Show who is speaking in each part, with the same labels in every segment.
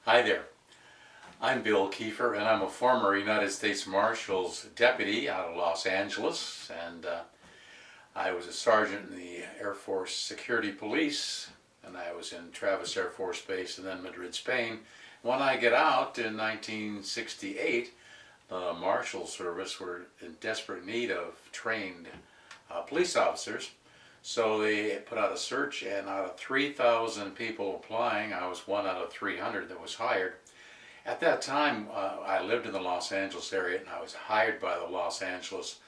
Speaker 1: Hi there. I'm Bill Kiefer, and I'm a former United States Marshal's deputy out of Los Angeles, and I was a sergeant in the Air Force Security Police, and I was in Travis Air Force Base and then Madrid, Spain. When I get out in 1968, the Marshal Service were in desperate need of trained police officers. So they put out a search, and out of 3,000 people applying, I was one out of 300 that was hired. At that time, I lived in the Los Angeles area, and I was hired by the Los Angeles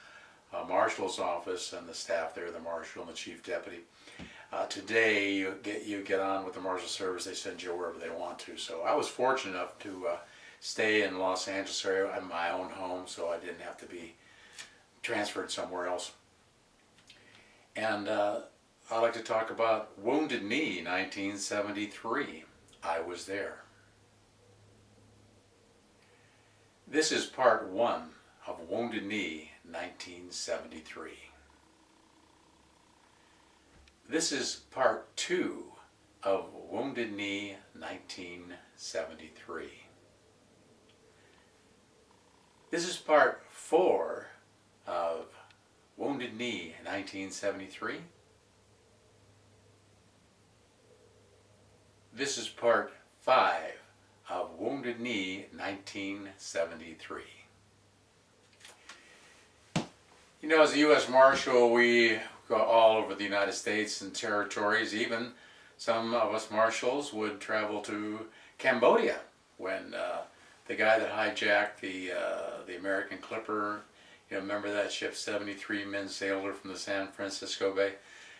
Speaker 1: Marshal's office and the staff there, the Marshal and the Chief Deputy. Today, you get on with the Marshal Service, they send you wherever they want to. So I was fortunate enough to stay in Los Angeles area in my own home, so I didn't have to be transferred somewhere else. And I'd like to talk about Wounded Knee 1973. I was there. This is part one of Wounded Knee 1973. This is part two of Wounded Knee 1973. This is part four of Wounded Knee 1973. This is part five of Wounded Knee 1973. You know, as a U.S. Marshal, we go all over the United States and territories. Even some of us Marshals would travel to Cambodia when the guy that hijacked the American Clipper, you know, remember that ship, 73 men sailed her from the San Francisco Bay,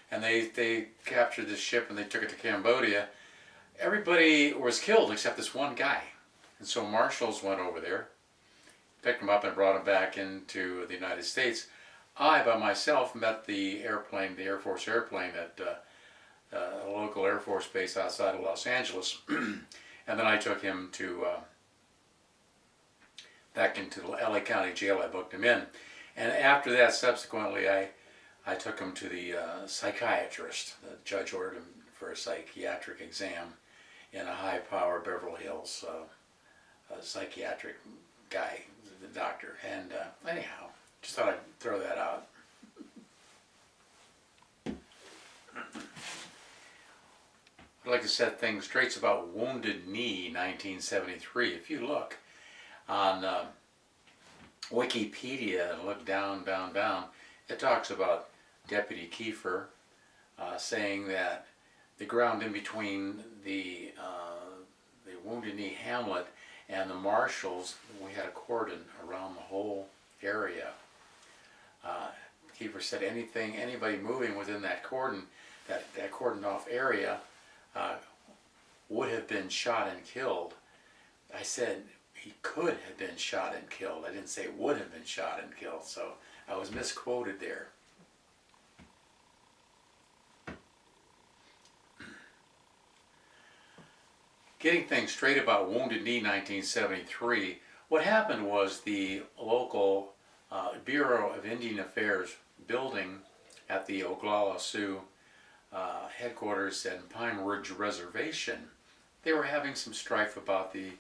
Speaker 1: and they captured this ship and they took it to Cambodia. Everybody was killed except this one guy. And so Marshals went over there, picked him up and brought him back into the United States. I, by myself, met the airplane, the Air Force airplane at a local Air Force base outside of Los Angeles. And then I took him to back into the LA County Jail. I booked him in. And after that, subsequently, I took him to the psychiatrist. The judge ordered him for a psychiatric exam in a high-powered Beverly Hills psychiatric guy, the doctor. And anyhow, just thought I'd throw that out. I'd like to set things straight. It's about Wounded Knee 1973. If you look on Wikipedia and look down, it talks about Deputy Kiefer saying that the ground in between the Wounded Knee hamlet and the Marshals, we had a cordon around the whole area. Kiefer said anybody moving within that cordon, that cordoned off area, would have been shot and killed. I said he could have been shot and killed. I didn't say would have been shot and killed, so I was misquoted there. Getting things straight about Wounded Knee 1973, what happened was the local Bureau of Indian Affairs building at the Oglala Sioux headquarters and Pine Ridge Reservation, they were having some strife about the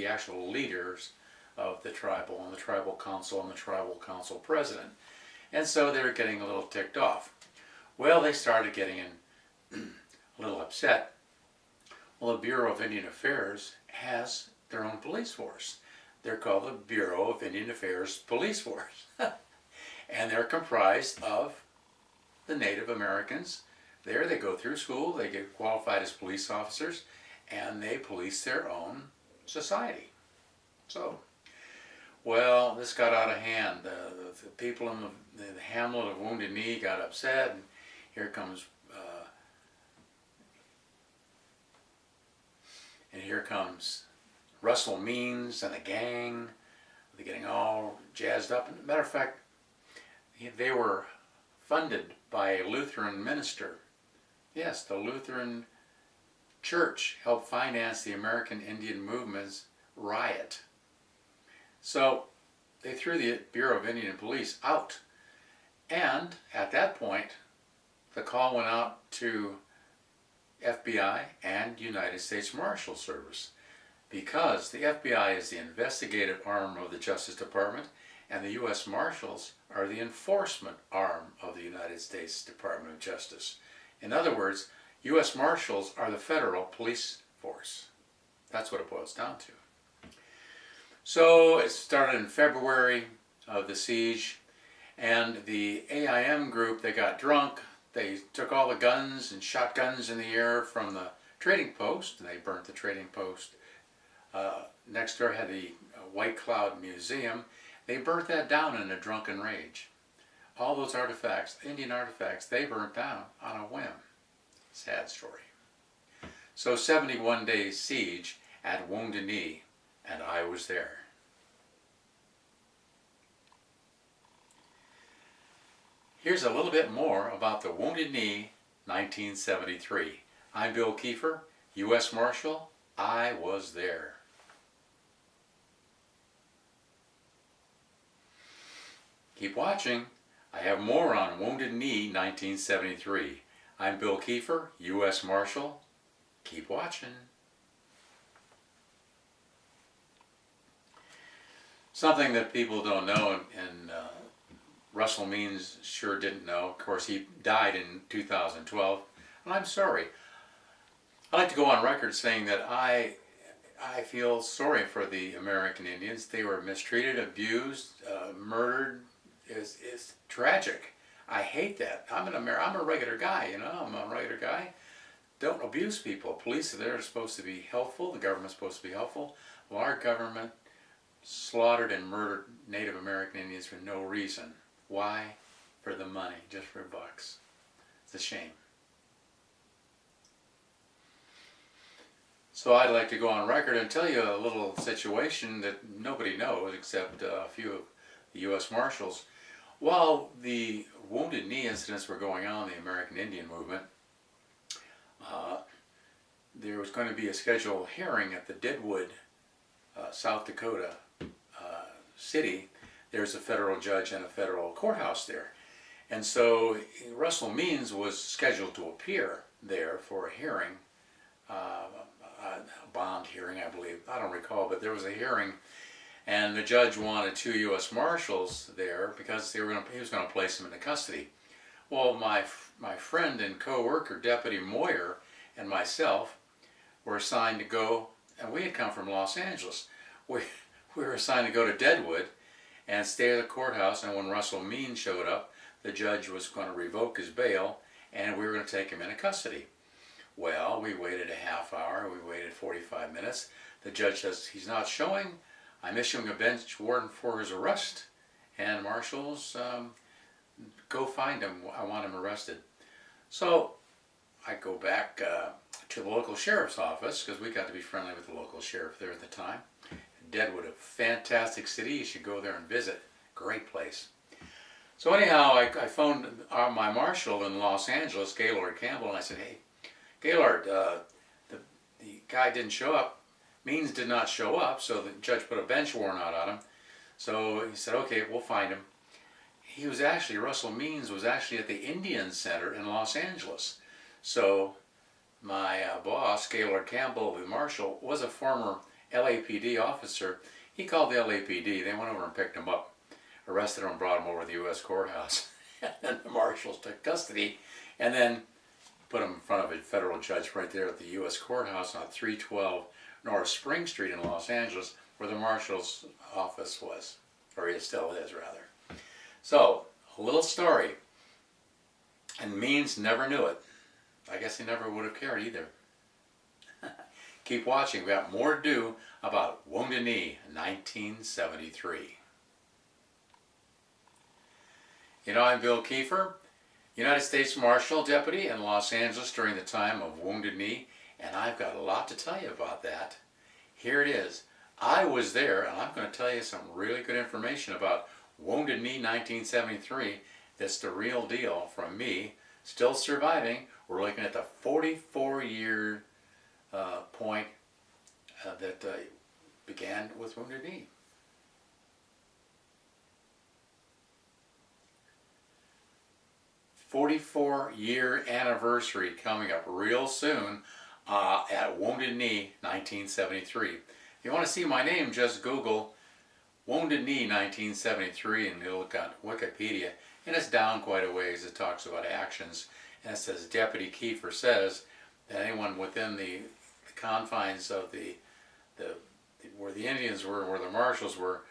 Speaker 1: actual leaders of the tribal and the tribal council and the tribal council president. And so they were getting a little ticked off. Well, they started getting a little upset. Well, the Bureau of Indian Affairs has their own police force. They're called the Bureau of Indian Affairs Police Force. And they're comprised of the Native Americans. There they go through school, they get qualified as police officers, and they police their own society. So, well, this got out of hand. The people in the hamlet of Wounded Knee got upset, and here comes Russell Means and a gang. They're getting all jazzed up. And matter of fact, they were funded by a Lutheran minister. Yes, the Lutheran Church helped finance the American Indian Movement's riot. So they threw the Bureau of Indian Police out. And at that point, the call went out to FBI and United States Marshal Service. because the FBI is the investigative arm of the Justice Department and the U.S. Marshals are the enforcement arm of the United States Department of Justice. In other words, U.S. Marshals are the federal police force. That's what it boils down to. So it started in February of the siege, and the AIM group, they got drunk. They took all the guns and shotguns in the air from the trading post, and they burnt the trading post. Next door had the White Cloud Museum. They burnt that down in a drunken rage. All those artifacts, Indian artifacts, they burnt down on a whim. Sad story. So 71 days siege at Wounded Knee, and I was there. Here's a little bit more about the Wounded Knee 1973. I'm Bill Kiefer, U.S. Marshal. I was there. Keep watching. I have more on Wounded Knee 1973. I'm Bill Kiefer, U.S. Marshal. Keep watching. Something that people don't know, and Russell Means sure didn't know. Of course, he died in 2012, and I'm sorry. I'd like to go on record saying that I feel sorry for the American Indians. They were mistreated, abused, murdered. It's tragic. I hate that. I'm a regular guy, you know. I'm a regular guy. Don't abuse people. Police are there supposed to be helpful. The government's supposed to be helpful. Well, our government slaughtered and murdered Native American Indians for no reason. Why? For the money, just for bucks. It's a shame. So I'd like to go on record and tell you a little situation that nobody knows except a few of the U.S. Marshals. While the Wounded Knee incidents were going on in the American Indian movement, there was going to be a scheduled hearing at the Deadwood, South Dakota city. There's a federal judge and a federal courthouse there. And so Russell Means was scheduled to appear there for a hearing, a bond hearing, I believe. I don't recall, but there was a hearing. And the judge wanted 2 U.S. Marshals there because he was going to place him into custody. Well, my friend and co-worker, Deputy Moyer, and myself were assigned to go, and we had come from Los Angeles. We were assigned to go to Deadwood and stay at the courthouse, and when Russell Means showed up, the judge was going to revoke his bail, and we were going to take him into custody. Well, we waited a half hour, we waited 45 minutes. The judge says, he's not showing. I'm issuing a bench warrant for his arrest, and marshals, go find him. I want him arrested. So I go back to the local sheriff's office, because we got to be friendly with the local sheriff there at the time. Deadwood, a fantastic city. You should go there and visit. Great place. So anyhow, I phoned my marshal in Los Angeles, Gaylord Campbell, and I said, hey, Gaylord, the guy didn't show up. Means did not show up, so the judge put a bench warrant out on him. So he said, okay, we'll find him. Russell Means was actually at the Indian Center in Los Angeles. So my boss, Gaylord Campbell, the marshal, was a former LAPD officer. He called the LAPD. They went over and picked him up, arrested him, and brought him over to the U.S. courthouse. And then the marshals took custody and then put him in front of a federal judge right there at the U.S. courthouse on 312 North Spring Street in Los Angeles, where the marshal's office was, or it still is, rather. So, a little story. And Means never knew it. I guess he never would have cared either. Keep watching. We got more to do about Wounded Knee 1973. You know, I'm Bill Kiefer, United States Marshal Deputy in Los Angeles during the time of Wounded Knee, and I've got a lot to tell you about that. Here it is. I was there, and I'm going to tell you some really good information about Wounded Knee 1973. That's the real deal from me, still surviving. We're looking at the 44-year point that began with Wounded Knee. 44-year anniversary coming up real soon at Wounded Knee 1973. If you want to see my name, just Google Wounded Knee 1973 and you'll look on Wikipedia. And it's down quite a ways. It talks about actions. And it says Deputy Kiefer says that anyone within the confines of the where the Indians were, where the marshals were,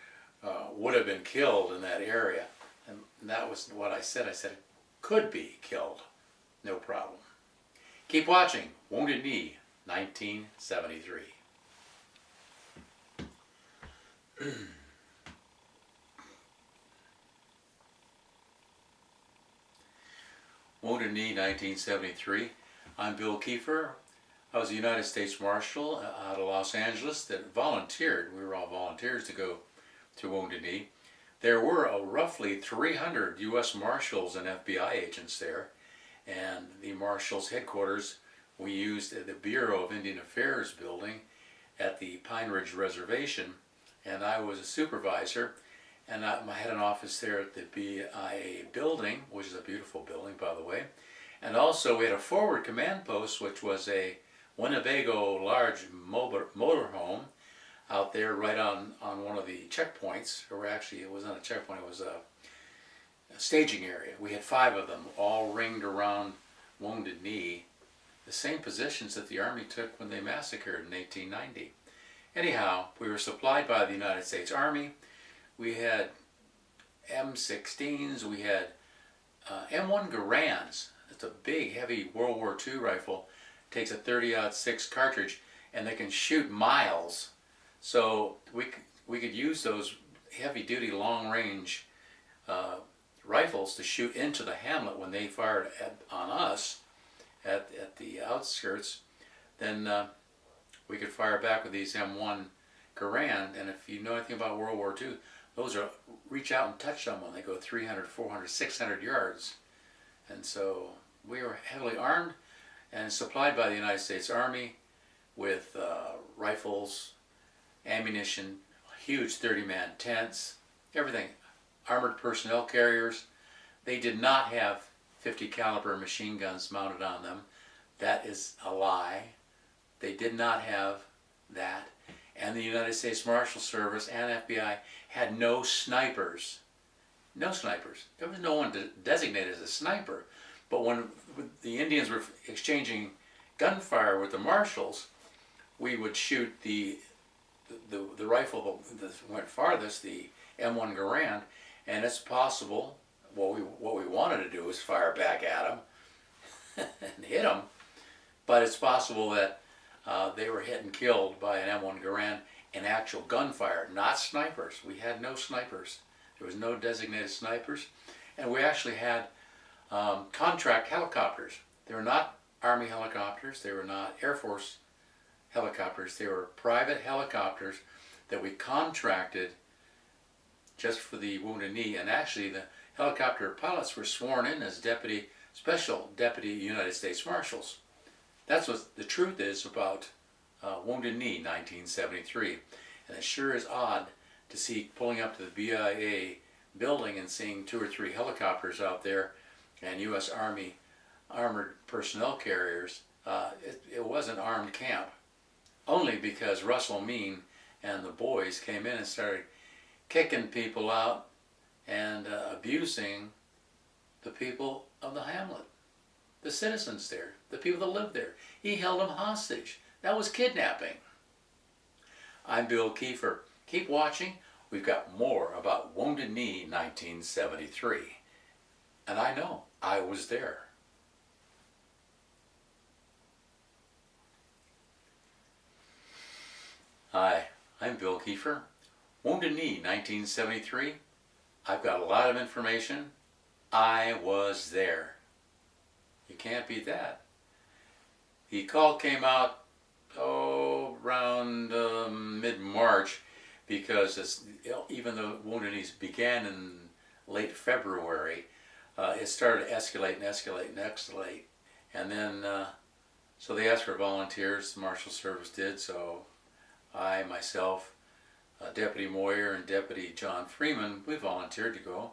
Speaker 1: would have been killed in that area. And that was what I said. I said could be killed. No problem. Keep watching Wounded Knee 1973. Wounded Knee 1973. I'm Bill Kiefer. I was a United States Marshal out of Los Angeles that volunteered. We were all volunteers to go to Wounded Knee. There were roughly 300 U.S. Marshals and FBI agents there, and the Marshals headquarters we used at the Bureau of Indian Affairs building at the Pine Ridge Reservation, and I was a supervisor, and I had an office there at the BIA building, which is a beautiful building, by the way, and also we had a forward command post, which was a Winnebago large motorhome out there right on one of the checkpoints, or actually it wasn't a checkpoint, it was a staging area. We had 5 of them all ringed around Wounded Knee, the same positions that the Army took when they massacred in 1890. Anyhow, we were supplied by the United States Army. We had M16s, we had M1 Garands. It's a big, heavy World War II rifle. It takes a 30-06 cartridge, and they can shoot miles. So we could use those heavy-duty, long-range rifles to shoot into the hamlet when they fired on us at the outskirts. Then we could fire back with these M1 Garand, and if you know anything about World War II, those are reach out and touch someone. They go 300, 400, 600 yards. And so we were heavily armed and supplied by the United States Army with rifles, ammunition, huge 30-man tents, everything. Armored personnel carriers. They did not have 50 caliber machine guns mounted on them. That is a lie. They did not have that. And the United States Marshal Service and FBI had no snipers. No snipers. There was no one designated as a sniper. But when the Indians were exchanging gunfire with the Marshals, we would shoot the rifle that went farthest, the M1 Garand, and it's possible, what we wanted to do was fire back at them and hit them, but it's possible that they were hit and killed by an M1 Garand in actual gunfire, not snipers. We had no snipers. There was no designated snipers, and we actually had contract helicopters. They were not Army helicopters. They were not Air Force helicopters. They were private helicopters that we contracted just for the Wounded Knee, and actually the helicopter pilots were sworn in as Special Deputy United States Marshals. That's what the truth is about Wounded Knee 1973. And it sure is odd to see pulling up to the BIA building and seeing 2 or 3 helicopters out there and U.S. Army armored personnel carriers. It was an armed camp, only because Russell Mean and the boys came in and started kicking people out and abusing the people of the hamlet, the citizens there, the people that lived there. He held them hostage. That was kidnapping. I'm Bill Kiefer. Keep watching. We've got more about Wounded Knee 1973. And I know, I was there. Hi, I'm Bill Kiefer. Wounded Knee 1973. I've got a lot of information. I was there. You can't beat that. The call came out around mid-March, because even though Wounded Knee began in late February, it started to escalate and escalate and escalate. And then, so they asked for volunteers, the Marshal Service did, so I, myself, Deputy Moyer and Deputy John Freeman, we volunteered to go.